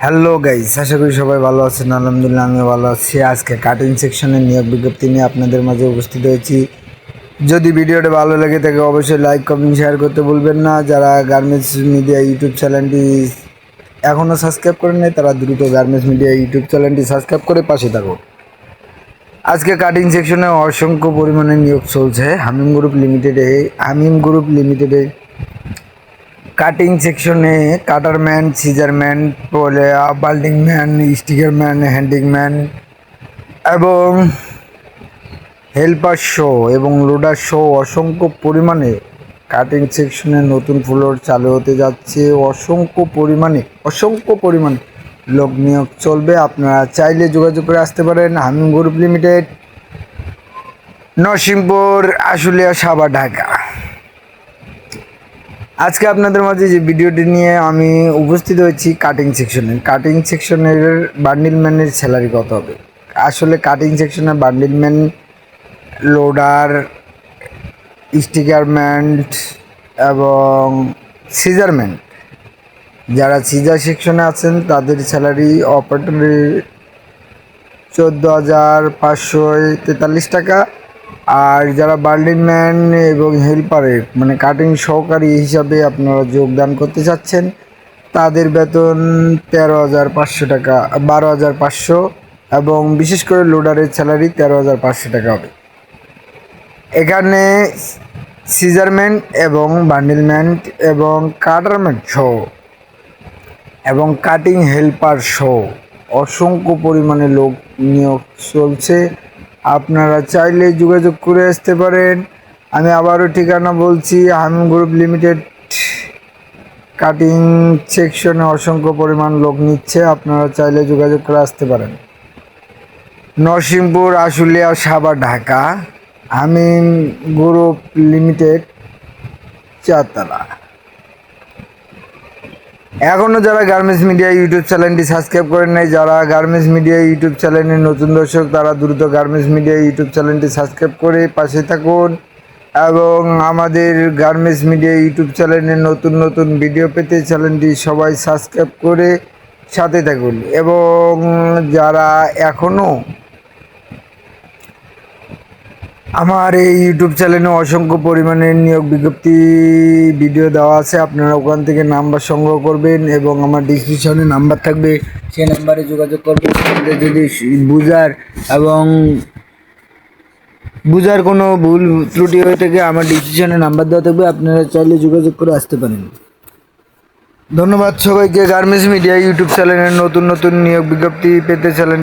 Hello guys, আশা করি সবাই ভালো আছেন। আলহামদুলিল্লাহ আমিও ভালো আছি। আজকে কাটিং সেকশনের নিয়োগ বিজ্ঞপ্তি নিয়ে আপনাদের মাঝে উপস্থিত হয়েছি। যদি ভিডিওটা ভালো লাগে থাকে অবশ্যই লাইক কমেন্ট শেয়ার করতে ভুলবেন না। যারা গার্মেন্টস মিডিয়া ইউটিউব চ্যানেলটি এখনও সাবস্ক্রাইব করেন নাই তারা দ্রুত গার্মেন্টস মিডিয়া ইউটিউব চ্যানেলটি সাবস্ক্রাইব করে পাশে থাকুন। আজকে কাটিং সেকশনে অসংখ্য পরিমাণে নিয়োগ চলছে হামিম গ্রুপ লিমিটেডে কাটিং সেকশনে কাটারম্যান, সিজারম্যান, বাল্ডিং ম্যান, স্টিকার ম্যান, হ্যান্ডিং ম্যান এবং হেল্পার শো এবং লোডার শো অসংখ্য পরিমাণে কাটিং সেকশনে নতুন ফ্লোর চালু হতে যাচ্ছে। অসংখ্য পরিমাণে লোক নিয়োগ চলবে। আপনারা চাইলে যোগাযোগ করে আসতে পারেন। হামিম গ্রুপ লিমিটেড, নরসিংপুর, আশুলিয়া, সাভার, ঢাকা। আজকে আপনাদের মাঝে যে ভিডিওটি নিয়ে আমি উপস্থিত হয়েছি কাটিং সেকশনের বান্ডিল ম্যানের স্যালারি কত হবে। আসলে কাটিং সেকশনের বান্ডিল ম্যান, লোডার, স্টিকারম্যান এবং সিজারম্যান, যারা সিজার সেকশনে আছেন তাদের স্যালারি অপারেটরি 14,543 টাকা। আর যারা বার্লিনম্যান এবং হেল্পারে মানে কাটিং সহকারী হিসাবে আপনারা যোগদান করতে চাচ্ছেন তাদের বেতন 13,500 টাকা, 12,500, এবং বিশেষ করে লোডারের স্যালারি 13,500 টাকা হবে। এখানে সিজারম্যান এবং বান্ডিলম্যান এবং কাটারম্যান সহ এবং কাটিং হেল্পার সহ অসংখ্য পরিমাণে লোক নিয়োগ চলছে। আপনারা চাইলে যোগাযোগ করে আসতে পারেন। আমি আবারও ঠিকানা বলছি, হামিম গ্রুপ লিমিটেড কাটিং সেকশনে অসংখ্য পরিমাণ লোক নিচ্ছে। আপনারা চাইলে যোগাযোগ করে আসতে পারেন। নরসিংপুর, আশুলিয়া, সাভার, ঢাকা। হামিম গ্রুপ লিমিটেড, 4 তলা। এখনও যারা গার্মেন্টস মিডিয়া ইউটিউব চ্যানেলটি সাবস্ক্রাইব করেন নাই, যারা গার্মেন্টস মিডিয়া ইউটিউব চ্যানেলের নতুন দর্শক তারা দ্রুত গার্মেন্টস মিডিয়া ইউটিউব চ্যানেলটি সাবস্ক্রাইব করে পাশে থাকুন এবং আমাদের গার্মেন্টস মিডিয়া ইউটিউব চ্যানেলের নতুন নতুন ভিডিও পেতে চ্যানেলটি সবাই সাবস্ক্রাইব করে সাথে থাকুন। এবং যারা এখনও আমার এই ইউটিউব চ্যানেলে অসংখ্য পরিমাণে নিয়োগ বিজ্ঞপ্তি ভিডিও দেওয়া আছে, আপনারা ওখান থেকে নাম্বার সংগ্রহ করবেন এবং আমার ডিসক্রিপশনে নাম্বার থাকবে, সেই নাম্বারে যোগাযোগ করবেন। যদি বুঝার কোনো ভুল ত্রুটি হয়ে থাকে আমার ডিসক্রিপশনে নাম্বার দেওয়া থাকবে, আপনারা চাইলে যোগাযোগ করে আসতে পারেন। ধন্যবাদ সবাইকে। গার্মেন্টস মিডিয়া ইউটিউব চ্যানেলের নতুন নতুন নিয়োগ বিজ্ঞপ্তি পেতে চ্যানেল